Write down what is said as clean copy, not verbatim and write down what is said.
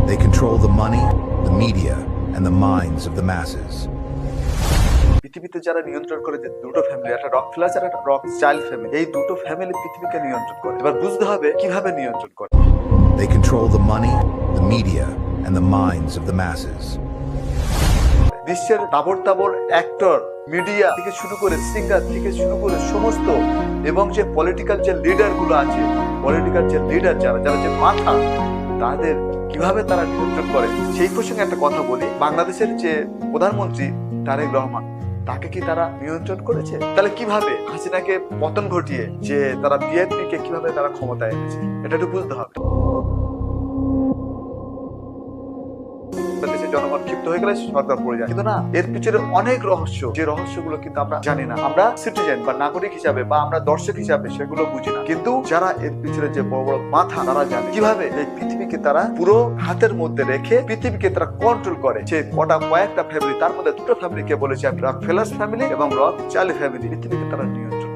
They control the money, the media, and the minds of the masses. পৃথিবীতে যারা নিয়ন্ত্রণ করে যে দুটো ফ্যামিলি, একটা রক ফেলার আর একটা রক চাইল্ড ফ্যামিলি, এই দুটো ফ্যামিলি পৃথিবীকে নিয়ন্ত্রণ করে। এবার বুঝতে হবে কিভাবে নিয়ন্ত্রণ করে। They control the money, the media, and the minds of the masses. বিশ্বের তাবড় অ্যাক্টর, মিডিয়া থেকে শুরু করে সিঙ্গার থেকে শুরু করে সমস্ত এবং যে পলিটিক্যাল যে লিডার গুলো আছে, পলিটিক্যাল যে লিডার যারা যে মাথা, তাদের কিভাবে তারা নিয়ন্ত্রণ করে সেই প্রসঙ্গে একটা কথা বলি। বাংলাদেশের যে প্রধানমন্ত্রী তারেক রহমান, তাকে কি তারা নিয়ন্ত্রণ করেছে? তাহলে কিভাবে হাসিনাকে পতন ঘটিয়ে যে তারা বিএনপি কে কিভাবে তারা ক্ষমতায় এনেছে, এটা একটু বুঝতে হবে। দেশের জনগণ ক্ষিপ্ত হয়ে গেলে সরকার পড়ে যায়, কিন্তু না, এর পিছনে অনেক রহস্য, যে রহস্যগুলো কিন্তু আমরা জানি না। আমরা সিটিজেন বা নাগরিক হিসাবে বা আমরা দর্শক হিসাবে সেগুলো বুঝি না, কিন্তু যারা এর পিছনে যে বড় বড় মাথা, তারা জানে কিভাবে এই পৃথিবীকে তারা পুরো হাতের মধ্যে রেখে পৃথিবীকে তারা কন্ট্রোল করে। যে কয়েকটা ফ্যামিলি, তার মধ্যে দুটো ফ্যামিলিকে বলেছে রক ফেলার্স ফ্যামিলি এবং রক চার্লি ফ্যামিলি, পৃথিবীকে তারা নিয়ন্ত্রণ